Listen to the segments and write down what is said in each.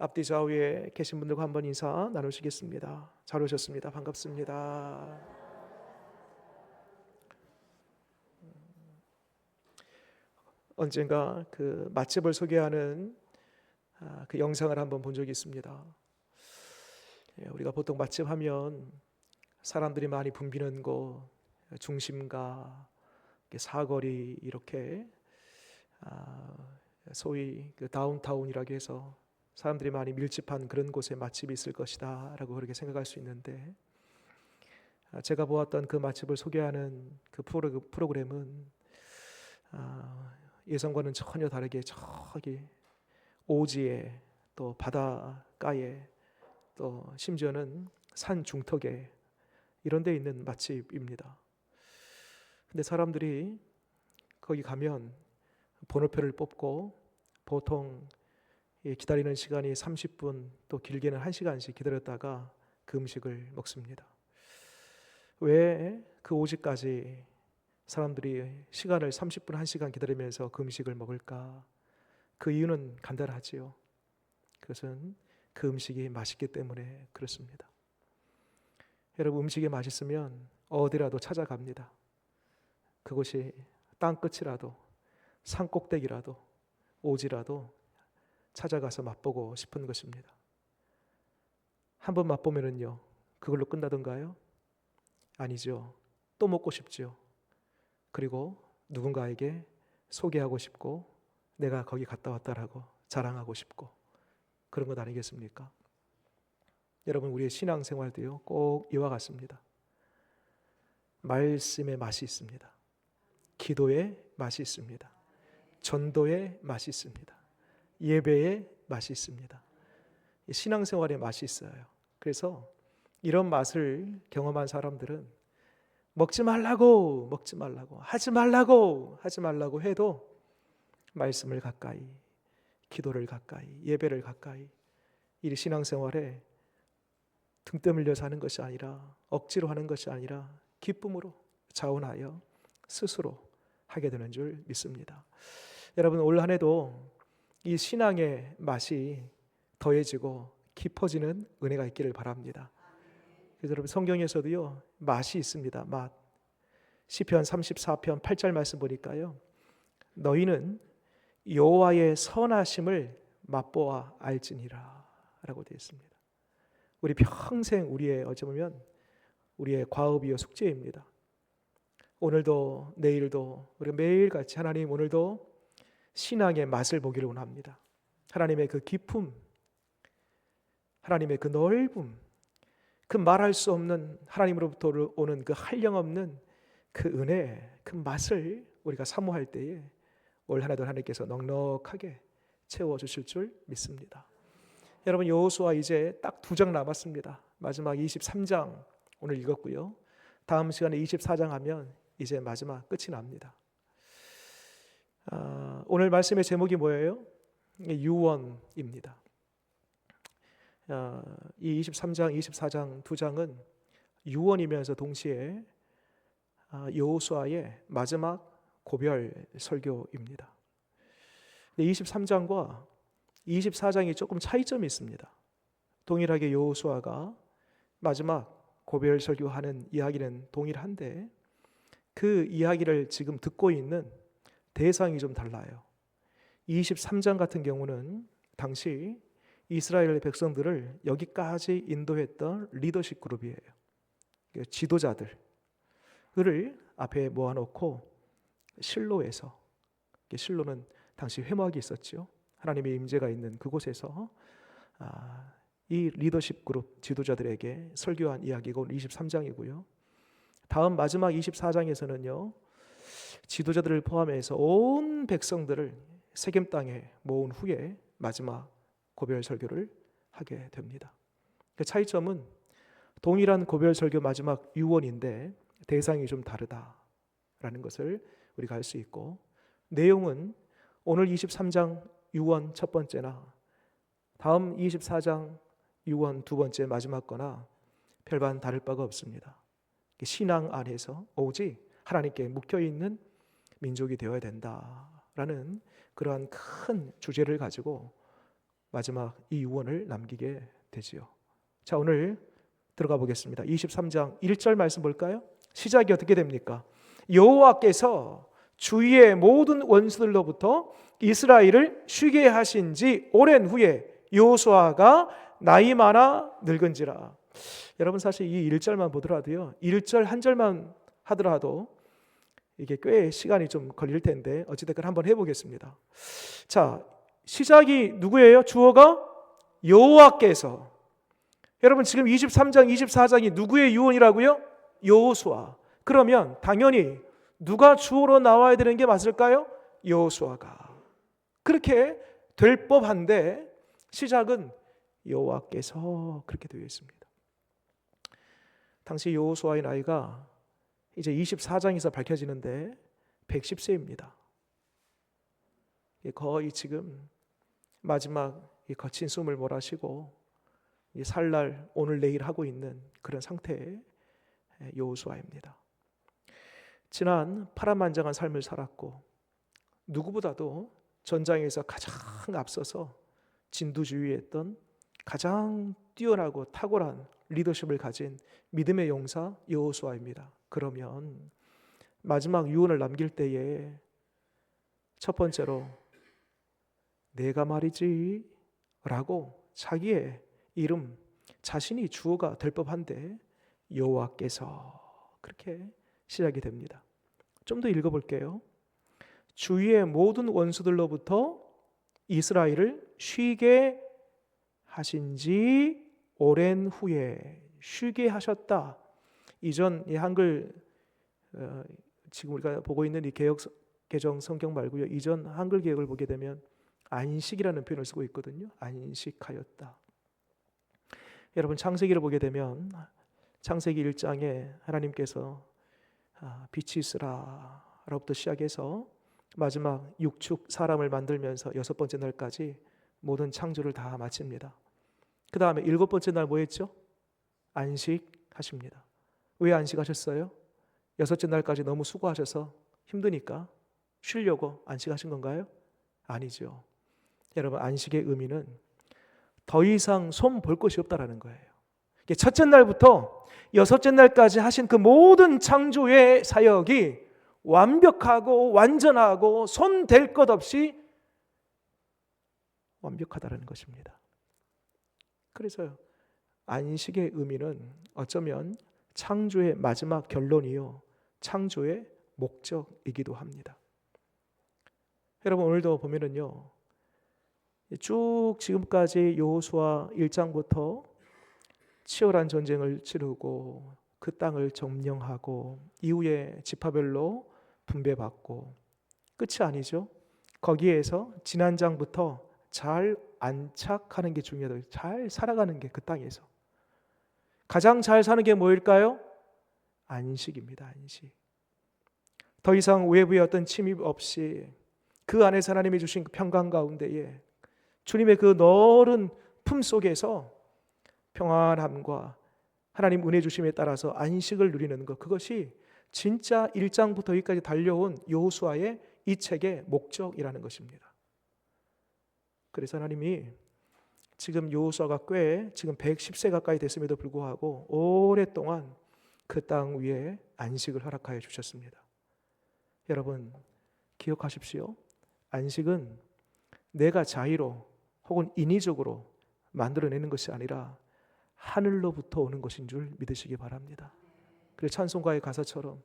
앞뒤 좌우에 계신 분들과 한번 인사 나누시겠습니다. 잘 오셨습니다. 반갑습니다. 언젠가 그 맛집을 소개하는 그 영상을 한번 본 적이 있습니다. 우리가 보통 맛집 하면 사람들이 많이 붐비는 곳, 중심가, 사거리 이렇게 소위 그 다운타운이라고 해서 사람들이 많이 밀집한 그런 곳에 맛집이 있을 것이다 라고 그렇게 생각할 수 있는데, 제가 보았던 그 맛집을 소개하는 그 프로그램은 예상과는 전혀 다르게 저기 오지에, 또 바닷가에, 또 심지어는 산 중턱에 이런 데 있는 맛집입니다. 근데 사람들이 거기 가면 번호표를 뽑고 보통 기다리는 시간이 30분, 또 길게는 1시간씩 기다렸다가 그 음식을 먹습니다. 왜 그 오지까지 사람들이 시간을 30분, 1시간 기다리면서 그 음식을 먹을까? 그 이유는 간단하지요. 그것은 그 음식이 맛있기 때문에 그렇습니다. 여러분, 음식이 맛있으면 어디라도 찾아갑니다. 그곳이 땅끝이라도 산 꼭대기라도 오지라도 찾아가서 맛보고 싶은 것입니다. 한번 맛보면은요, 그걸로 끝나던가요? 아니죠. 또 먹고 싶죠. 그리고 누군가에게 소개하고 싶고 내가 거기 갔다 왔다라고 자랑하고 싶고, 그런 것 아니겠습니까? 여러분, 우리의 신앙생활도요 꼭 이와 같습니다. 말씀의 맛이 있습니다. 기도의 맛이 있습니다. 전도의 맛이 있습니다. 예배의 맛이 있습니다. 신앙생활의 맛이 있어요. 그래서 이런 맛을 경험한 사람들은 먹지 말라고 하지 말라고 해도 말씀을 가까이, 기도를 가까이, 예배를 가까이, 이 신앙생활에 등 떠밀려서 하는 것이 아니라, 억지로 하는 것이 아니라 기쁨으로 자원하여 스스로 하게 되는 줄 믿습니다. 여러분, 올 한 해도 이 신앙의 맛이 더해지고 깊어지는 은혜가 있기를 바랍니다. 그래서 여러분, 성경에서도요 맛이 있습니다. 맛. 시편 34편 8절 말씀 보니까요, 너희는 여호와의 선하심을 맛보아 알지니라 라고 되어 있습니다. 우리 평생 우리의, 어쩌면 우리의 과업이요 숙제입니다. 오늘도 내일도 우리가 매일같이 하나님, 오늘도 신앙의 맛을 보기를 원합니다. 하나님의 그 깊음, 하나님의 그 넓음, 그 말할 수 없는 하나님으로부터 오는 그 한량없는 그 은혜, 그 맛을 우리가 사모할 때에 올 한 해도 하나님께서 넉넉하게 채워주실 줄 믿습니다. 여러분, 여호수아 이제 딱 2장 남았습니다. 마지막 23장 오늘 읽었고요. 다음 시간에 24장 하면 이제 마지막 끝이 납니다. 오늘 말씀의 제목이 뭐예요? 유언입니다. 이 23장, 24장 두 장은 유언이면서 동시에 여호수아의 마지막 고별 설교입니다. 23장과 24장이 조금 차이점이 있습니다. 동일하게 여호수아가 마지막 고별 설교하는 이야기는 동일한데, 그 이야기를 지금 듣고 있는 대상이 좀 달라요. 23장 같은 경우는 당시 이스라엘 백성들을 여기까지 인도했던 리더십 그룹이에요. 지도자들을 앞에 모아놓고 실로에서, 실로는 당시 회막이 있었죠. 하나님의 임재가 있는 그곳에서 이 리더십 그룹 지도자들에게 설교한 이야기가 오늘 23장이고요. 다음 마지막 24장에서는요, 지도자들을 포함해서 온 백성들을 세겜 땅에 모은 후에 마지막 고별 설교를 하게 됩니다. 그 차이점은 동일한 고별 설교 마지막 유언인데 대상이 좀 다르다라는 것을 우리가 알 수 있고, 내용은 오늘 23장 유언 첫 번째나 다음 24장 유언 두 번째 마지막 거나 별반 다를 바가 없습니다. 신앙 안에서 오직 하나님께 묶여있는 민족이 되어야 된다라는 그러한 큰 주제를 가지고 마지막 이 유언을 남기게 되지요. 자, 오늘 들어가 보겠습니다. 23장 1절 말씀 볼까요? 시작이 어떻게 됩니까? 여호와께서 주위의 모든 원수들로부터 이스라엘을 쉬게 하신 지 오랜 후에 여호수아가 나이 많아 늙은지라. 여러분, 사실 이 1절만 보더라도요, 1절 한 절만 하더라도 이게 꽤 시간이 좀 걸릴 텐데 어찌됐건 한번 해보겠습니다. 자, 시작이 누구예요? 주어가 여호와께서. 여러분, 지금 23장 24장이 누구의 유언이라고요? 여호수아. 그러면 당연히 누가 주어로 나와야 되는 게 맞을까요? 여호수아가. 그렇게 될 법한데 시작은 여호와께서 그렇게 되어 있습니다. 당시 여호수아의 나이가 이제 24장에서 밝혀지는데 110세입니다. 거의 지금 마지막 이 거친 숨을 몰아쉬고 살날 오늘 내일 하고 있는 그런 상태의 여호수아입니다. 지난 파란만장한 삶을 살았고 누구보다도 전장에서 가장 앞서서 진두지휘했던 가장 뛰어나고 탁월한 리더십을 가진 믿음의 용사 여호수아입니다. 그러면 마지막 유언을 남길 때에 첫 번째로 내가 말이지 라고 자기의 이름, 자신이 주어가 될 법한데 여호와께서 그렇게 시작이 됩니다. 좀 더 읽어볼게요. 주위의 모든 원수들로부터 이스라엘을 쉬게 하신 지 오랜 후에. 쉬게 하셨다. 이전 이 한글 지금 우리가 보고 있는 이 개정 성경 말고요, 이전 한글 개역을 보게 되면 안식이라는 표현을 쓰고 있거든요. 안식하였다. 여러분, 창세기를 보게 되면 창세기 1장에 하나님께서 빛이 있으라 라부터 시작해서 마지막 육축 사람을 만들면서 6번째 날까지 모든 창조를 다 마칩니다. 그 다음에 7번째 날 뭐 했죠? 안식하십니다. 왜 안식하셨어요? 6째 날까지 너무 수고하셔서 힘드니까 쉬려고 안식하신 건가요? 아니죠. 여러분, 안식의 의미는 더 이상 손 볼 것이 없다라는 거예요. 첫째 날부터 6째 날까지 하신 그 모든 창조의 사역이 완벽하고 완전하고 손 댈 것 없이 완벽하다는 것입니다. 그래서 안식의 의미는 어쩌면 창조의 마지막 결론이요, 창조의 목적이기도 합니다. 여러분, 오늘도 보면은요, 쭉 지금까지 여호수아 1장부터 치열한 전쟁을 치르고 그 땅을 점령하고 이후에 지파별로 분배받고 끝이 아니죠. 거기에서 지난 장부터 잘 안착하는 게 중요하다. 잘 살아가는 게 그 땅에서 가장 잘 사는 게 뭐일까요? 안식입니다. 안식. 더 이상 외부의 어떤 침입 없이 그 안에서 하나님이 주신 그 평강 가운데에 주님의 그 넓은 품 속에서 평안함과 하나님 은혜 주심에 따라서 안식을 누리는 것, 그것이 진짜 1장부터 여기까지 달려온 여호수아의 이 책의 목적이라는 것입니다. 그래서 하나님이 지금 여호수아가 꽤 지금 110세 가까이 됐음에도 불구하고 오랫동안 그 땅 위에 안식을 허락하여 주셨습니다. 여러분, 기억하십시오. 안식은 내가 자의로 혹은 인위적으로 만들어내는 것이 아니라 하늘로부터 오는 것인 줄 믿으시기 바랍니다. 그래서 찬송가의 가사처럼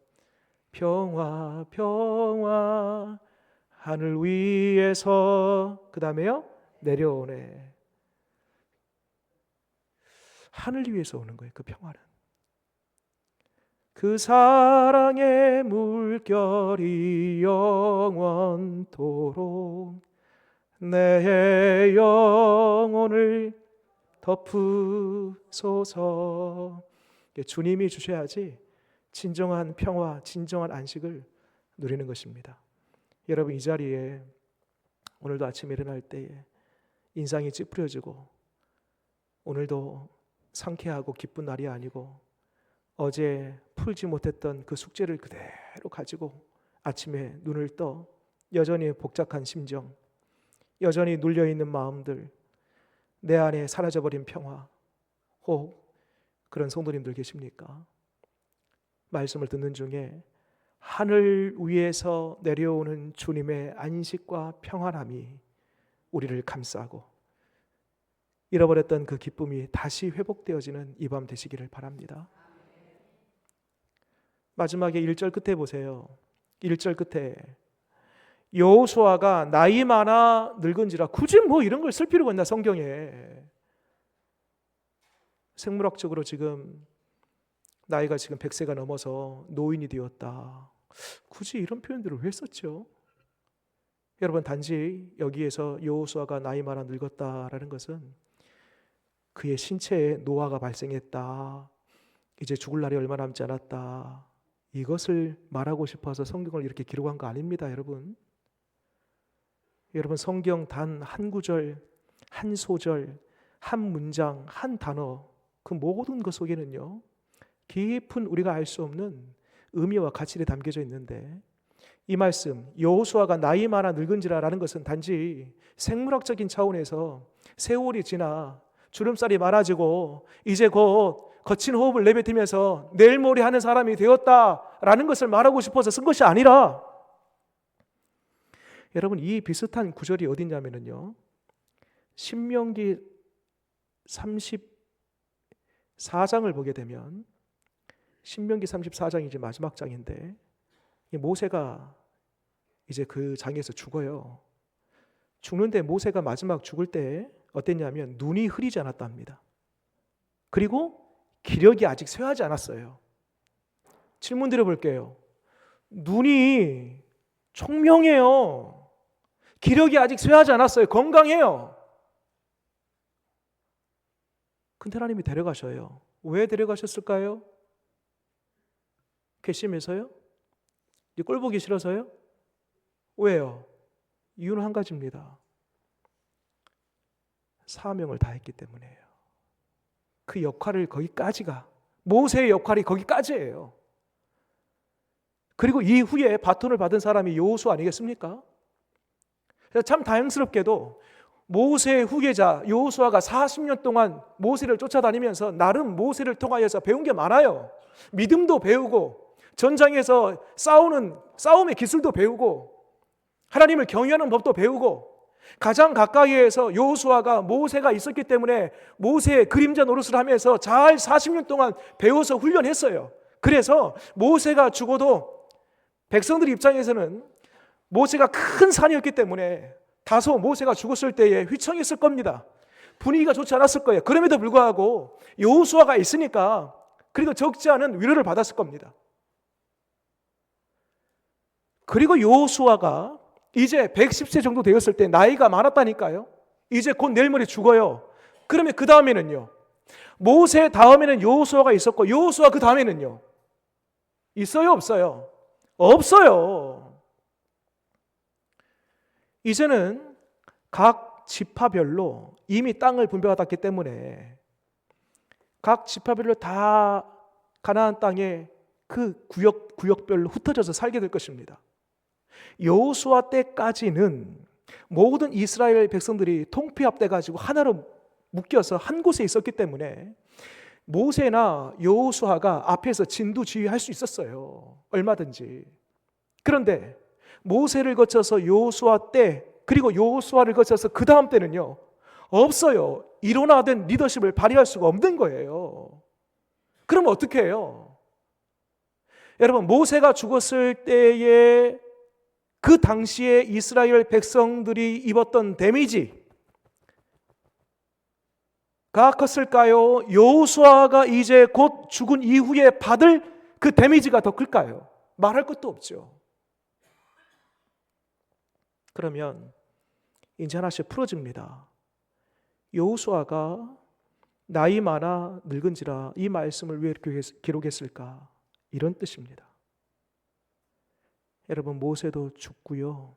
평화 평화 하늘 위에서, 그 다음에요, 내려오네. 하늘 위에서 오는 거예요. 그 평화는 그 사랑의 물결이 영원토록 내 영혼을 덮으소서. 주님이 주셔야지 진정한 평화, 진정한 안식을 누리는 것입니다. 여러분, 이 자리에 오늘도 아침에 일어날 때에 인상이 찌푸려지고 오늘도 상쾌하고 기쁜 날이 아니고 어제 풀지 못했던 그 숙제를 그대로 가지고 아침에 눈을 떠 여전히 복잡한 심정, 여전히 눌려있는 마음들, 내 안에 사라져버린 평화, 혹 그런 성도님들 계십니까? 말씀을 듣는 중에 하늘 위에서 내려오는 주님의 안식과 평안함이 우리를 감싸고 잃어버렸던 그 기쁨이 다시 회복되어지는 이 밤 되시기를 바랍니다. 마지막에 1절 끝에 보세요. 1절 끝에 여호수아가 나이 많아 늙은지라, 굳이 뭐 이런 걸 쓸 필요가 있나 성경에. 생물학적으로 지금 나이가 지금 100세가 넘어서 노인이 되었다, 굳이 이런 표현들을 왜 썼죠? 여러분, 단지 여기에서 여호수아가 나이 많아 늙었다라는 것은 그의 신체에 노화가 발생했다, 이제 죽을 날이 얼마 남지 않았다, 이것을 말하고 싶어서 성경을 이렇게 기록한 거 아닙니다. 여러분, 성경 단 한 구절, 한 소절, 한 문장, 한 단어, 그 모든 것 속에는요 깊은 우리가 알 수 없는 의미와 가치가 담겨져 있는데, 이 말씀 여호수아가 나이 많아 늙은지라라는 것은 단지 생물학적인 차원에서 세월이 지나 주름살이 많아지고 이제 곧 거친 호흡을 내뱉으면서 내일 모레 하는 사람이 되었다라는 것을 말하고 싶어서 쓴 것이 아니라, 여러분, 이 비슷한 구절이 어디냐면요, 신명기 34장을 보게 되면, 신명기 34장이 이제 마지막 장인데, 모세가 이제 그 장에서 죽어요. 죽는데 모세가 마지막 죽을 때 어땠냐면 눈이 흐리지 않았답니다. 그리고 기력이 아직 쇠하지 않았어요. 질문 드려볼게요. 눈이 총명해요. 기력이 아직 쇠하지 않았어요. 건강해요. 근데 하나님이 데려가셔요. 왜 데려가셨을까요? 괘씸해서요? 꼴 보기 싫어서요? 왜요? 이유는 한 가지입니다. 사명을 다했기 때문이에요. 그 역할을 거기까지가, 모세의 역할이 거기까지예요. 그리고 이후에 바톤을 받은 사람이 여호수아 아니겠습니까? 참 다행스럽게도 모세의 후계자 여호수아가 40년 동안 모세를 쫓아다니면서 나름 모세를 통하여서 배운 게 많아요. 믿음도 배우고 전장에서 싸움의 기술도 배우고 하나님을 경외하는 법도 배우고, 가장 가까이에서 여호수아가 모세가 있었기 때문에 모세의 그림자 노릇을 하면서 잘 40년 동안 배워서 훈련했어요. 그래서 모세가 죽어도 백성들 입장에서는 모세가 큰 산이었기 때문에 다소 모세가 죽었을 때에 휘청했을 겁니다. 분위기가 좋지 않았을 거예요. 그럼에도 불구하고 여호수아가 있으니까 그래도 적지 않은 위로를 받았을 겁니다. 그리고 여호수아가 이제 110세 정도 되었을 때 나이가 많았다니까요. 이제 곧 내일 모레 죽어요. 그러면 그 다음에는요, 모세 다음에는 여호수아가 있었고 여호수아 그 다음에는요, 있어요 없어요? 없어요. 이제는 각 지파별로 이미 땅을 분배받았기 때문에 각 지파별로 다 가나안 땅에 그 구역별로 흩어져서 살게 될 것입니다. 여호수아 때까지는 모든 이스라엘 백성들이 통폐합돼 가지고 하나로 묶여서 한 곳에 있었기 때문에 모세나 여호수아가 앞에서 진두지휘할 수 있었어요. 얼마든지. 그런데 모세를 거쳐서 여호수아 때, 그리고 여호수아를 거쳐서 그 다음 때는요, 없어요. 일원화된 리더십을 발휘할 수가 없는 거예요. 그럼 어떻게 해요? 여러분, 모세가 죽었을 때에 그 당시에 이스라엘 백성들이 입었던 데미지가 컸을까요? 여호수아가 이제 곧 죽은 이후에 받을 그 데미지가 더 클까요? 말할 것도 없죠. 그러면 이제 하나씩 풀어집니다. 여호수아가 나이 많아 늙은지라 이 말씀을 왜 이렇게 기록했을까? 이런 뜻입니다. 여러분, 모세도 죽고요,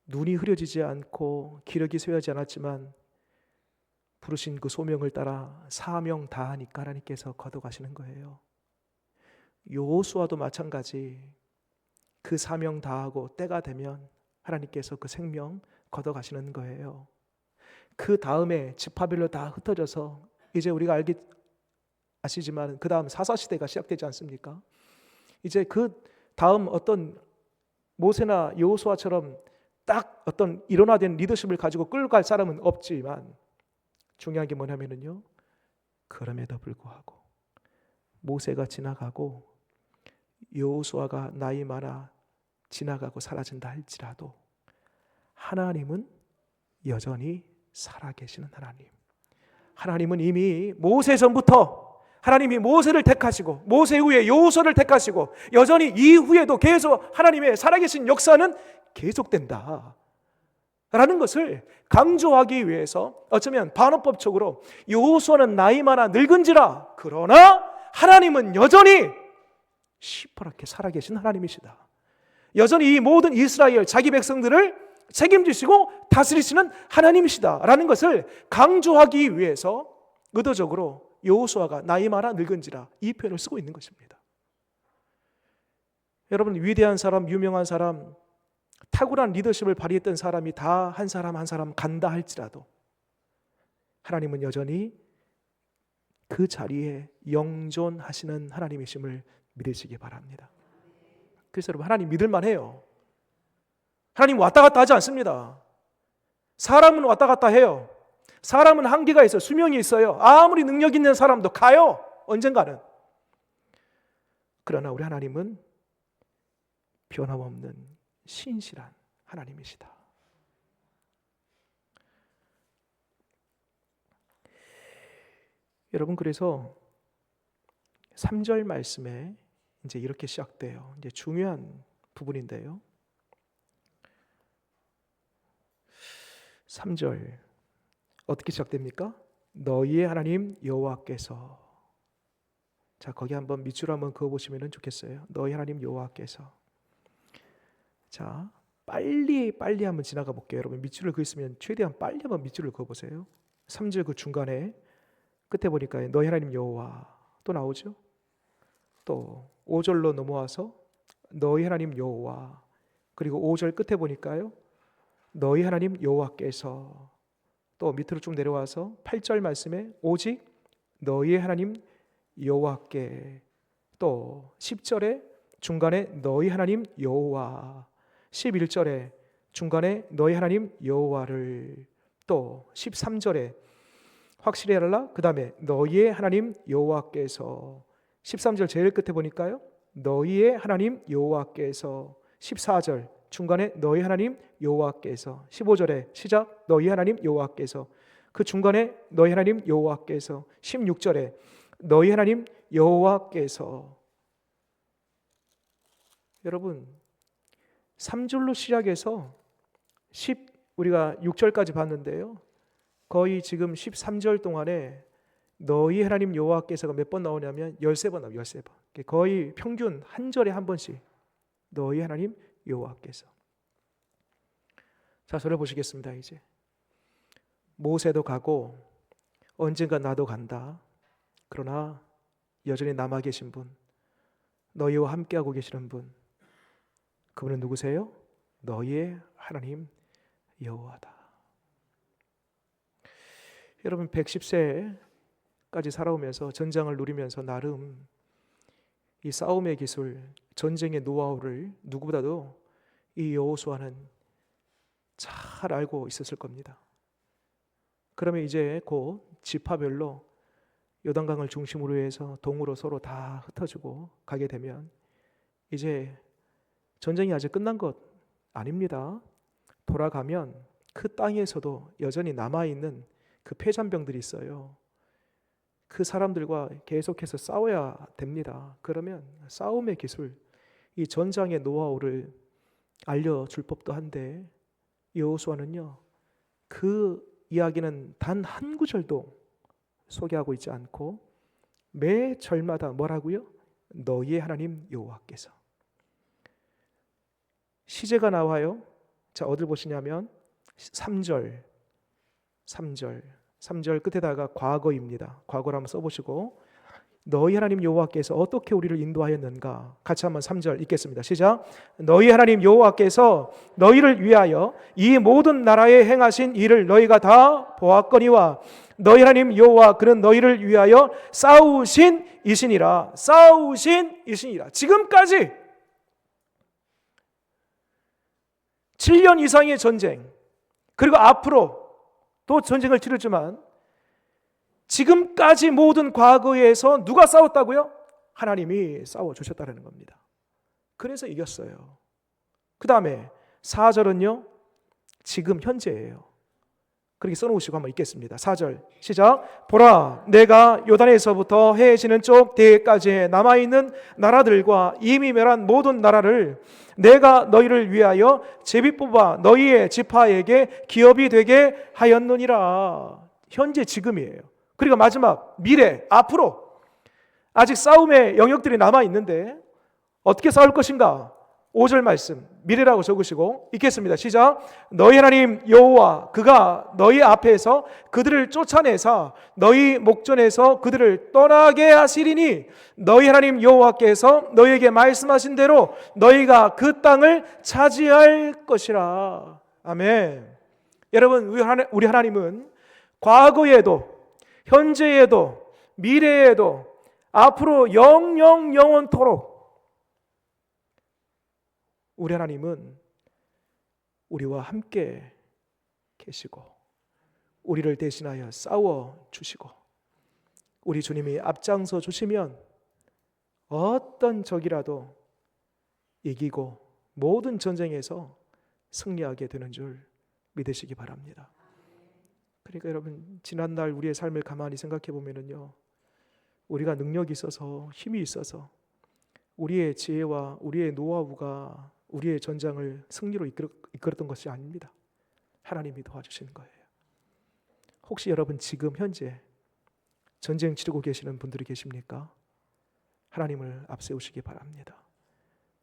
눈이 흐려지지 않고 기력이 쇠하지 않았지만 부르신 그 소명을 따라 사명 다하니까 하나님께서 걷어가시는 거예요. 여호수아도 마찬가지, 그 사명 다하고 때가 되면 하나님께서 그 생명 걷어가시는 거예요. 그 다음에 지파별로 다 흩어져서 이제 우리가 아시지만 그 다음 사사시대가 시작되지 않습니까? 이제 그 다음 어떤 모세나 여호수아처럼 딱 어떤 일원화된 리더십을 가지고 끌고 갈 사람은 없지만 중요한 게 뭐냐면요, 그럼에도 불구하고 모세가 지나가고 여호수아가 나이 많아 지나가고 사라진다 할지라도 하나님은 여전히 살아계시는 하나님. 하나님은 이미 모세 전부터 하나님이 모세를 택하시고 모세 후에 여호수아를 택하시고 여전히 이후에도 계속 하나님의 살아계신 역사는 계속된다 라는 것을 강조하기 위해서 어쩌면 반어법적으로 여호수아는 나이 많아 늙은지라 그러나 하나님은 여전히 시퍼렇게 살아계신 하나님이시다. 여전히 이 모든 이스라엘 자기 백성들을 책임지시고 다스리시는 하나님이시다 라는 것을 강조하기 위해서 의도적으로 여호수아가 나이 많아 늙은지라 이 표현을 쓰고 있는 것입니다. 여러분, 위대한 사람, 유명한 사람, 탁월한 리더십을 발휘했던 사람이 다 한 사람 한 사람 간다 할지라도 하나님은 여전히 그 자리에 영존하시는 하나님이심을 믿으시기 바랍니다. 그래서 여러분, 하나님 믿을만 해요. 하나님 왔다 갔다 하지 않습니다. 사람은 왔다 갔다 해요. 사람은 한계가 있어요. 수명이 있어요. 아무리 능력 있는 사람도 가요. 언젠가는. 그러나 우리 하나님은 변함없는 신실한 하나님이시다. 여러분, 그래서 3절 말씀에 이제 이렇게 시작돼요. 이제 중요한 부분인데요. 3절 어떻게 시작됩니까? 너희의 하나님 여호와께서. 자, 거기 한번 밑줄 한번 그어 보시면 좋겠어요. 너희 하나님 여호와께서. 자, 빨리 한번 지나가 볼게요. 여러분, 밑줄을 그으시면 최대한 빨리 한번 밑줄을 그어 보세요. 3절 그 중간에 끝에 보니까 너희 하나님 여호와 또 나오죠. 또 5절로 넘어와서 너희 하나님 여호와, 그리고 5절 끝에 보니까요 너희 하나님 여호와께서, 또 밑으로 쭉 내려와서 8절 말씀에 오직 너희의 하나님 여호와께, 또 10절에 중간에 너희 하나님 여호와, 11절에 중간에 너희 하나님 여호와를, 또 13절에 확실히 알라 그 다음에 너희의 하나님 여호와께서, 13절 제일 끝에 보니까요 너희의 하나님 여호와께서, 14절 중간에 너희 하나님 여호와께서, 15절에 시작 너희 하나님 여호와께서, 그 중간에 너희 하나님 여호와께서, 16절에 너희 하나님 여호와께서. 여러분, 3줄로 시작해서 우리가 6절까지 봤는데요, 거의 지금 13절 동안에 너희 하나님 여호와께서가 몇 번 나오냐면 13번 나와요. 13번. 거의 평균 한 절에 한 번씩 너희 하나님 여호와께서. 자, 저를 보시겠습니다. 이제 모세도 가고 언젠가 나도 간다. 그러나 여전히 남아 계신 분, 너희와 함께하고 계시는 분, 그분은 누구세요? 너희의 하나님 여호와다. 여러분, 110세까지 살아오면서 전장을 누리면서 나름 이 싸움의 기술, 전쟁의 노하우를 누구보다도 이 여호수아는 잘 알고 있었을 겁니다. 그러면 이제 곧 지파별로 요단강을 중심으로 해서 동으로 서로 다 흩어지고 가게 되면 이제 전쟁이 아직 끝난 것 아닙니다. 돌아가면 그 땅에서도 여전히 남아있는 그 패잔병들이 있어요. 그 사람들과 계속해서 싸워야 됩니다. 그러면 싸움의 기술, 이 전장의 노하우를 알려줄 법도 한데 여호수아는요 그 이야기는 단 한 구절도 소개하고 있지 않고 매 절마다 뭐라고요? 너희의 하나님 여호와께서. 시제가 나와요. 자, 어딜 보시냐면 3절 끝에다가 과거입니다. 과거를 한번 써보시고 너희 하나님 여호와께서 어떻게 우리를 인도하였는가? 같이 한번 3절 읽겠습니다. 시작. 너희 하나님 여호와께서 너희를 위하여 이 모든 나라에 행하신 일을 너희가 다 보았거니와 너희 하나님 여호와 그는 너희를 위하여 싸우신 이시니라. 싸우신 이시니라. 지금까지 7년 이상의 전쟁, 그리고 앞으로 또 전쟁을 치르지만 지금까지 모든 과거에서 누가 싸웠다고요? 하나님이 싸워주셨다는 겁니다. 그래서 이겼어요. 그 다음에 4절은요, 지금 현재예요. 그렇게 써놓으시고 한번 읽겠습니다. 4절 시작. 보라, 내가 요단에서부터 해지는 쪽 대해까지 남아있는 나라들과 이미 멸한 모든 나라를 내가 너희를 위하여 제비 뽑아 너희의 지파에게 기업이 되게 하였느니라. 현재 지금이에요. 그리고 마지막 미래, 앞으로 아직 싸움의 영역들이 남아있는데 어떻게 싸울 것인가? 5절 말씀 미래라고 적으시고 읽겠습니다. 시작. 너희 하나님 여호와 그가 너희 앞에서 그들을 쫓아내사 너희 목전에서 그들을 떠나게 하시리니 너희 하나님 여호와께서 너희에게 말씀하신 대로 너희가 그 땅을 차지할 것이라. 아멘. 여러분, 우리 하나님은 과거에도 현재에도 미래에도 앞으로 영원토록 우리 하나님은 우리와 함께 계시고 우리를 대신하여 싸워 주시고 우리 주님이 앞장서 주시면 어떤 적이라도 이기고 모든 전쟁에서 승리하게 되는 줄 믿으시기 바랍니다. 그러니까 여러분, 지난날 우리의 삶을 가만히 생각해 보면은요, 우리가 능력이 있어서 힘이 있어서 우리의 지혜와 우리의 노하우가 우리의 전장을 승리로 이끌었던 것이 아닙니다. 하나님이 도와주시는 거예요. 혹시 여러분 지금 현재 전쟁 치르고 계시는 분들이 계십니까? 하나님을 앞세우시기 바랍니다.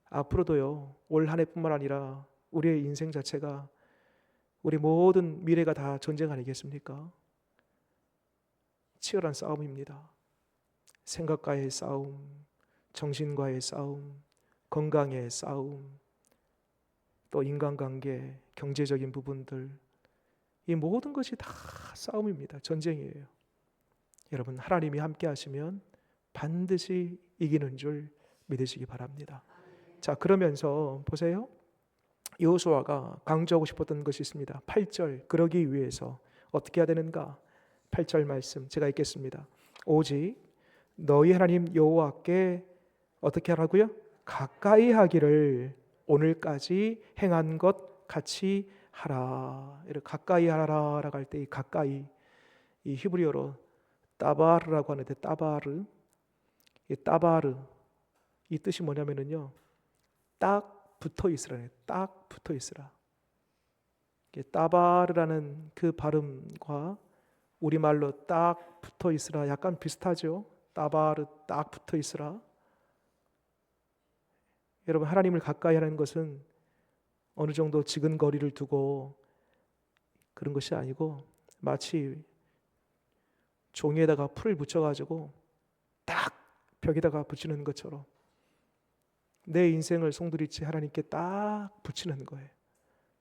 앞으로도요, 올 한 해뿐만 아니라 우리의 인생 자체가 우리 모든 미래가 다 전쟁 아니겠습니까? 치열한 싸움입니다. 생각과의 싸움, 정신과의 싸움, 건강의 싸움, 또 인간관계, 경제적인 부분들, 이 모든 것이 다 싸움입니다. 전쟁이에요. 여러분, 하나님이 함께 하시면 반드시 이기는 줄 믿으시기 바랍니다. 자, 그러면서 보세요. 여호수아가 강조하고 싶었던 것이 있습니다. 8절, 그러기 위해서 어떻게 해야 되는가? 8절 말씀 제가 읽겠습니다. 오직 너희 하나님 여호와께 어떻게 하라고요? 가까이 하기를 오늘까지 행한 것 같이 하라. 이렇게 가까이 하라라고 할 때 이 가까이, 이 히브리어로 따바르라고 하는데 따바르, 이 따바르, 이 뜻이 뭐냐면은요, 딱 붙어 있으라네. 딱 붙어 있으라. 따바르라는 그 발음과 우리말로 딱 붙어 있으라 약간 비슷하죠. 따바르, 딱 붙어 있으라. 여러분, 하나님을 가까이 하는 것은 어느 정도 지근거리를 두고 그런 것이 아니고 마치 종이에다가 풀을 붙여가지고 딱 벽에다가 붙이는 것처럼 내 인생을 송두리째 하나님께 딱 붙이는 거예요.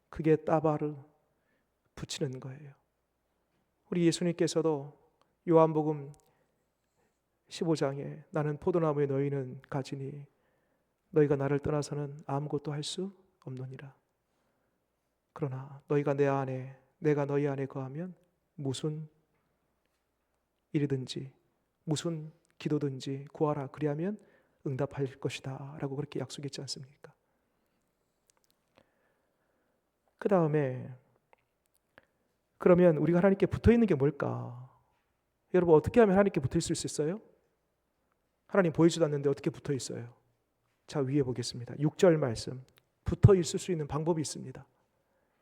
그게 따바르, 붙이는 거예요. 우리 예수님께서도 요한복음 15장에 나는 포도나무에 너희는 가지니 너희가 나를 떠나서는 아무것도 할 수 없느니라. 그러나 너희가 내 안에 내가 너희 안에 거하면 무슨 일이든지 무슨 기도든지 구하라 그리하면 응답할 것이다 라고 그렇게 약속했지 않습니까? 그 다음에 그러면 우리가 하나님께 붙어있는 게 뭘까? 여러분, 어떻게 하면 하나님께 붙어있을 수 있어요? 하나님 보이지도 않는데 어떻게 붙어있어요? 자, 위에 보겠습니다. 6절 말씀, 붙어있을 수 있는 방법이 있습니다.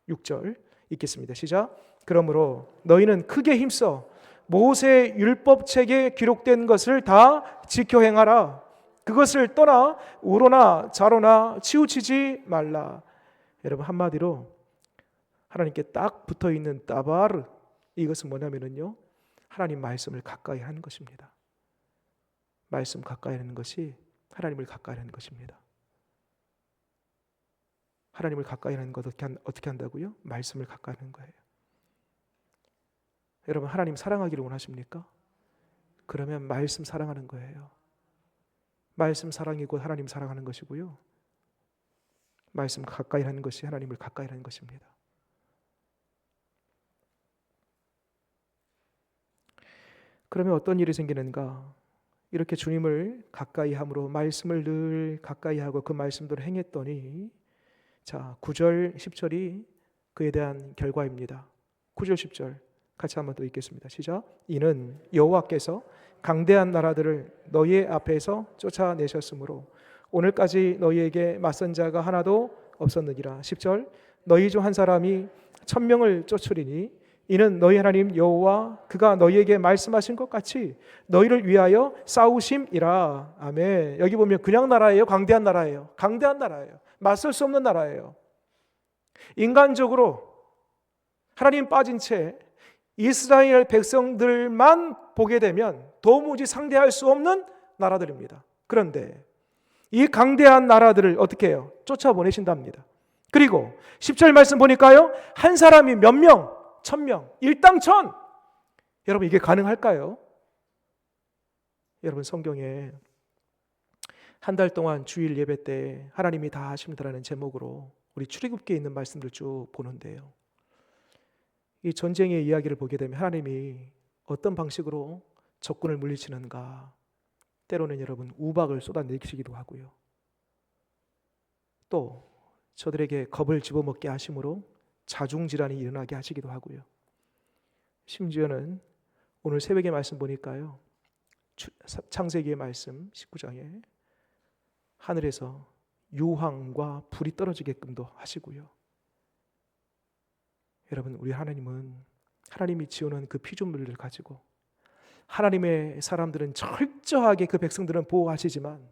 6절 읽겠습니다. 시작. 그러므로 너희는 크게 힘써 모세 율법책에 기록된 것을 다 지켜 행하라. 그것을 떠나 우로나 좌로나 치우치지 말라. 여러분, 한마디로 하나님께 딱 붙어있는 따바르, 이것은 뭐냐면요, 하나님 말씀을 가까이 하는 것입니다. 말씀 가까이 하는 것이 하나님을 가까이 하는 것입니다. 하나님을 가까이 하는 것 어떻게 한다고요? 말씀을 가까이 하는 거예요. 여러분, 하나님 사랑하기를 원하십니까? 그러면 말씀 사랑하는 거예요. 말씀 사랑이 곧 하나님 사랑하는 것이고요. 말씀 가까이 하는 것이 하나님을 가까이 하는 것입니다. 그러면 어떤 일이 생기는가? 이렇게 주님을 가까이 함으로 말씀을 늘 가까이 하고 그 말씀대로 행했더니, 자, 9절 10절이 그에 대한 결과입니다. 9절 10절 같이 한번 더 읽겠습니다. 시작. 이는 여호와께서 강대한 나라들을 너희 앞에서 쫓아내셨으므로 오늘까지 너희에게 맞선 자가 하나도 없었느니라. 10절. 너희 중 한 사람이 1000명을 쫓으리니 이는 너희 하나님 여호와 그가 너희에게 말씀하신 것 같이 너희를 위하여 싸우심이라. 아멘. 여기 보면 그냥 나라예요, 강대한 나라예요? 강대한 나라예요. 맞설 수 없는 나라예요. 인간적으로 하나님 빠진 채 이스라엘 백성들만 보게 되면 도무지 상대할 수 없는 나라들입니다. 그런데 이 강대한 나라들을 어떻게 해요? 쫓아보내신답니다. 그리고 10절 말씀 보니까요, 한 사람이 몇 명? 1000명, 일당 1000. 여러분, 이게 가능할까요? 여러분, 성경에 한 달 동안 주일 예배 때 하나님이 다 하십니다라는 제목으로 우리 출애굽기에 있는 말씀들 쭉 보는데요, 이 전쟁의 이야기를 보게 되면 하나님이 어떤 방식으로 적군을 물리치는가, 때로는 여러분 우박을 쏟아내시기도 하고요, 또 저들에게 겁을 집어먹게 하심으로 자중질환이 일어나게 하시기도 하고요, 심지어는 오늘 새벽에 말씀 보니까요, 창세기의 말씀 19장에 하늘에서 유황과 불이 떨어지게끔도 하시고요. 여러분, 우리 하나님은 하나님이 지어놓은 그 피조물을 가지고 하나님의 사람들은 철저하게 그 백성들은 보호하시지만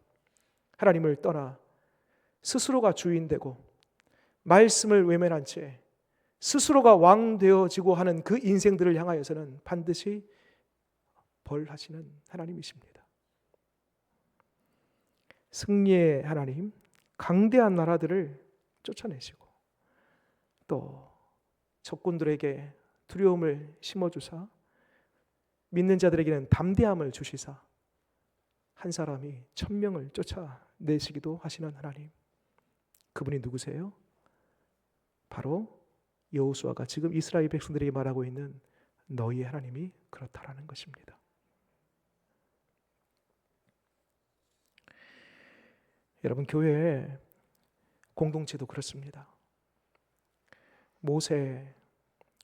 하나님을 떠나 스스로가 주인되고 말씀을 외면한 채 스스로가 왕 되어지고 하는 그 인생들을 향하여서는 반드시 벌하시는 하나님이십니다. 승리의 하나님, 강대한 나라들을 쫓아내시고 또 적군들에게 두려움을 심어주사 믿는 자들에게는 담대함을 주시사 한 사람이 1000명을 쫓아내시기도 하시는 하나님, 그분이 누구세요? 바로 여호수아가 지금 이스라엘 백성들에게 말하고 있는 너희의 하나님이 그렇다라는 것입니다. 여러분, 교회 공동체도 그렇습니다. 모세,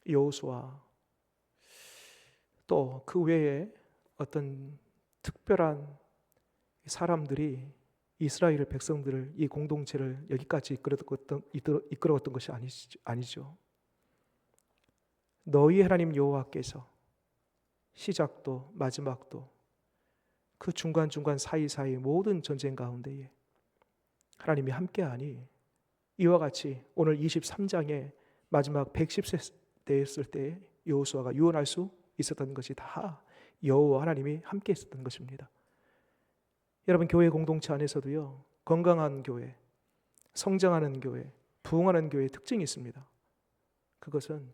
여호수아, 또 그 외에 어떤 특별한 사람들이 이스라엘 백성들을, 이 공동체를 여기까지 이끌어갔던 것이 아니죠. 너희 하나님 여호와께서 시작도 마지막도 그 중간중간 사이사이 모든 전쟁 가운데에 하나님이 함께하니 이와 같이 오늘 23장에 마지막 110세 되었을 때 여호수아가 유언할 수 있었던 것이 다 여호와 하나님이 함께 있었던 것입니다. 여러분, 교회 공동체 안에서도요, 건강한 교회, 성장하는 교회, 부흥하는 교회의 특징이 있습니다. 그것은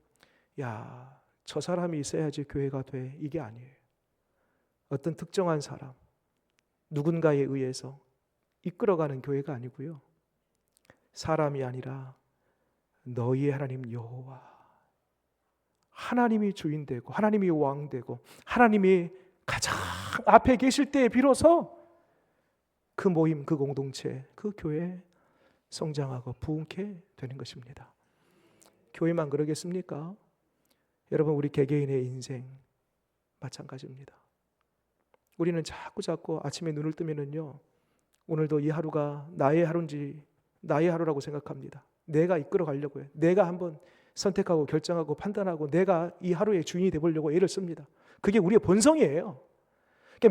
저 사람이 있어야지 교회가 돼, 이게 아니에요. 어떤 특정한 사람, 누군가에 의해서 이끌어가는 교회가 아니고요, 사람이 아니라 너희의 하나님 여호와, 하나님이 주인되고 하나님이 왕되고 하나님이 가장 앞에 계실 때에 비로소 그 모임, 그 공동체, 그 교회 성장하고 부흥케 되는 것입니다. 교회만 그러겠습니까? 여러분, 우리 개개인의 인생 마찬가지입니다. 우리는 자꾸 아침에 눈을 뜨면은요, 오늘도 이 하루가 나의 하루인지 나의 하루라고 생각합니다. 내가 이끌어 가려고 해요. 내가 한번 선택하고 결정하고 판단하고 내가 이 하루의 주인이 되보려고 애를 씁니다. 그게 우리의 본성이에요.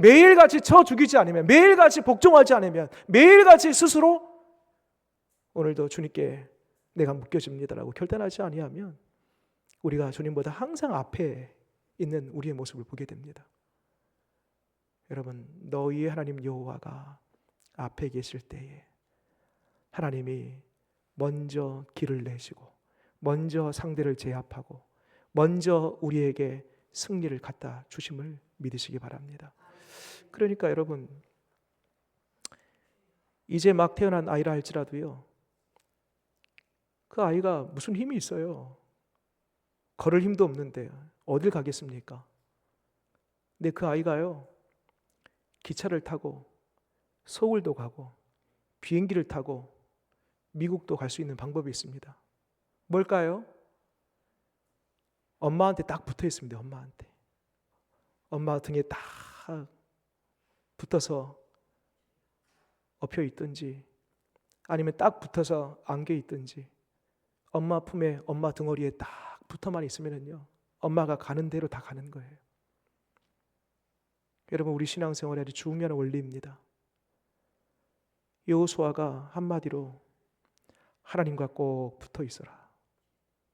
매일같이 쳐 죽이지 않으면, 매일같이 복종하지 않으면, 매일같이 스스로 오늘도 주님께 내가 묶여집니다라고 결단하지 아니하면 우리가 주님보다 항상 앞에 있는 우리의 모습을 보게 됩니다. 여러분, 너희의 하나님 여호와가 앞에 계실 때에 하나님이 먼저 길을 내시고 먼저 상대를 제압하고 먼저 우리에게 승리를 갖다 주심을 믿으시기 바랍니다. 그러니까 여러분, 이제 막 태어난 아이라 할지라도요, 그 아이가 무슨 힘이 있어요? 걸을 힘도 없는데 어딜 가겠습니까? 근데 그 아이가요, 기차를 타고 서울도 가고 비행기를 타고 미국도 갈 수 있는 방법이 있습니다. 뭘까요? 엄마한테 딱 붙어 있습니다. 엄마한테. 엄마 등에 딱 붙어서 엎혀 있든지 아니면 딱 붙어서 안겨 있든지 엄마 품에 엄마 등허리에 딱 붙어만 있으면요, 엄마가 가는 대로 다 가는 거예요. 여러분, 우리 신앙생활의 아주 중요한 원리입니다. 여호수아가 한마디로 하나님과 꼭 붙어 있어라.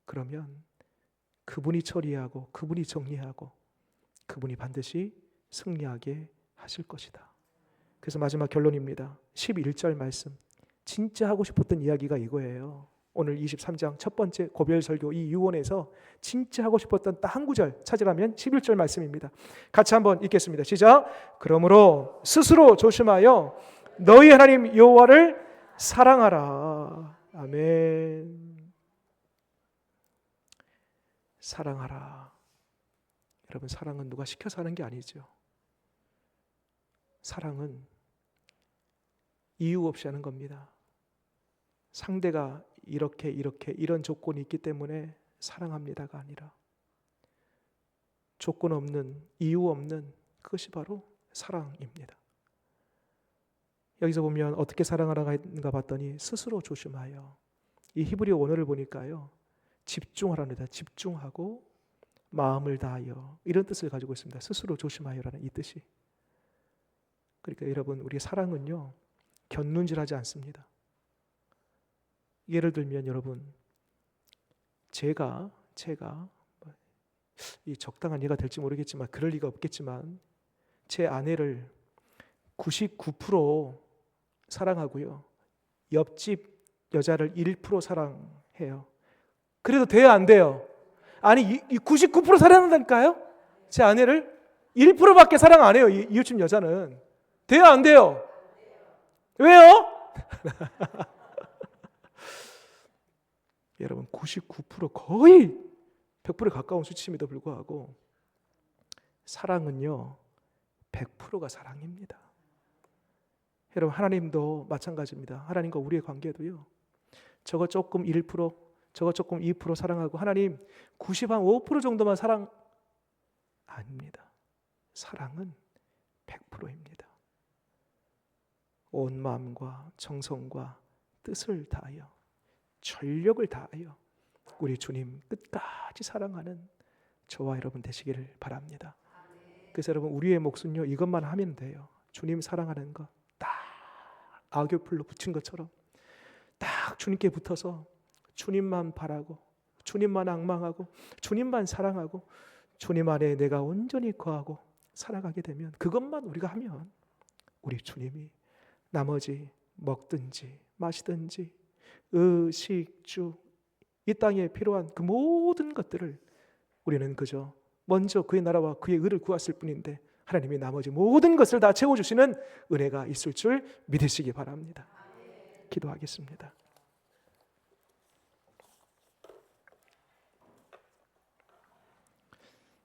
그러면 그분이 처리하고 그분이 정리하고 그분이 반드시 승리하게 하실 것이다. 그래서 마지막 결론입니다. 11절 말씀. 진짜 하고 싶었던 이야기가 이거예요. 오늘 23장 첫 번째 고별설교 이 유언에서 진짜 하고 싶었던 딱 한 구절 찾으라면 11절 말씀입니다. 같이 한번 읽겠습니다. 시작. 그러므로 스스로 조심하여 너희 하나님 여호와를 사랑하라. 아멘. 사랑하라. 여러분, 사랑은 누가 시켜서 하는 게 아니죠. 사랑은 이유 없이 하는 겁니다. 상대가 이렇게 이런 조건이 있기 때문에 사랑합니다가 아니라 조건 없는, 이유 없는, 그것이 바로 사랑입니다. 여기서 보면 어떻게 사랑하라가 봤더니 스스로 조심하여. 이 히브리 원어를 보니까요, 집중하라는, 집중하고 마음을 다하여, 이런 뜻을 가지고 있습니다. 스스로 조심하여라는 이 뜻이. 그러니까 여러분, 우리 사랑은요, 곁눈질하지 않습니다. 예를 들면 여러분, 제가 이 적당한 예가 될지 모르겠지만 그럴 리가 없겠지만 제 아내를 99% 사랑하고요, 옆집 여자를 1% 사랑해요. 그래도 돼요, 안 돼요? 아니, 이 99% 사랑한다니까요? 제 아내를 1%밖에 사랑 안 해요, 이웃집 여자는. 돼요, 안 돼요? 왜요? 여러분, 99% 거의 100%에 가까운 수치임에도 불구하고 사랑은요 100%가 사랑입니다. 여러분, 하나님도 마찬가지입니다. 하나님과 우리의 관계도요, 저거 조금 1%, 저거 조금 2% 사랑하고 하나님 95% 정도만 사랑, 아닙니다. 사랑은 100%입니다. 온 마음과 정성과 뜻을 다하여 전력을 다하여 우리 주님 끝까지 사랑하는 저와 여러분 되시기를 바랍니다. 그래서 여러분, 우리의 몫은요, 이것만 하면 돼요. 주님 사랑하는 거 딱 악교풀로 붙인 것처럼 딱 주님께 붙어서 주님만 바라고 주님만 앙망하고 주님만 사랑하고 주님 안에 내가 온전히 거하고 살아가게 되면, 그것만 우리가 하면 우리 주님이 나머지 먹든지 마시든지 의식주, 이 땅에 필요한 그 모든 것들을 우리는 그저 먼저 그의 나라와 그의 의를 구했을 뿐인데 하나님이 나머지 모든 것을 다 채워주시는 은혜가 있을 줄 믿으시기 바랍니다. 기도하겠습니다.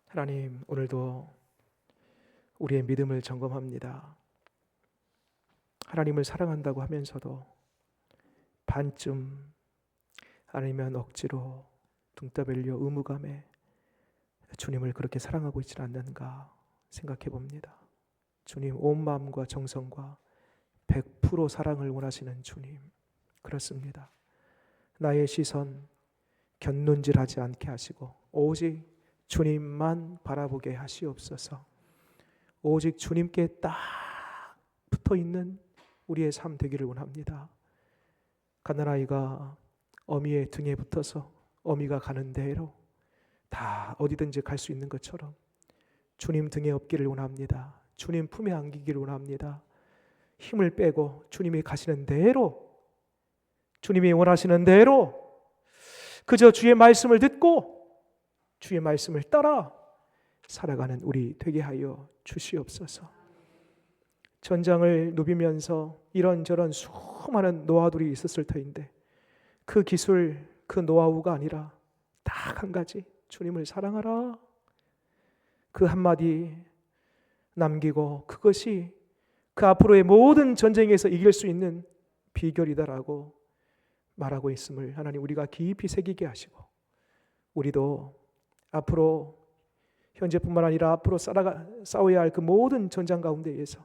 하나님, 오늘도 우리의 믿음을 점검합니다. 하나님을 사랑한다고 하면서도 반쯤 아니면 억지로 둥따벨려 의무감에 주님을 그렇게 사랑하고 있지 않는가 생각해 봅니다. 주님, 온 마음과 정성과 100% 사랑을 원하시는 주님, 그렇습니다. 나의 시선 곁눈질하지 않게 하시고 오직 주님만 바라보게 하시옵소서. 오직 주님께 딱 붙어있는 우리의 삶 되기를 원합니다. 갓난아이가 어미의 등에 붙어서 어미가 가는 대로 다 어디든지 갈 수 있는 것처럼 주님 등에 업기를 원합니다. 주님 품에 안기기를 원합니다. 힘을 빼고 주님이 가시는 대로, 주님이 원하시는 대로 그저 주의 말씀을 듣고 주의 말씀을 따라 살아가는 우리 되게 하여 주시옵소서. 전장을 누비면서 이런저런 수많은 노하우들이 있었을 터인데 그 기술, 그 노하우가 아니라 딱 한 가지, 주님을 사랑하라. 그 한마디 남기고 그것이 그 앞으로의 모든 전쟁에서 이길 수 있는 비결이다라고 말하고 있음을 하나님 우리가 깊이 새기게 하시고, 우리도 앞으로 현재뿐만 아니라 앞으로 싸워야 할 그 모든 전장 가운데에서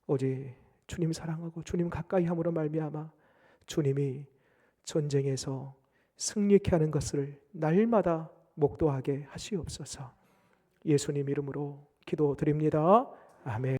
오직 주님 사랑하고 주님 가까이 함으로 말미암아 주님이 전쟁에서 승리케 하는 것을 날마다 목도하게 하시옵소서. 예수님 이름으로 기도드립니다. 아멘.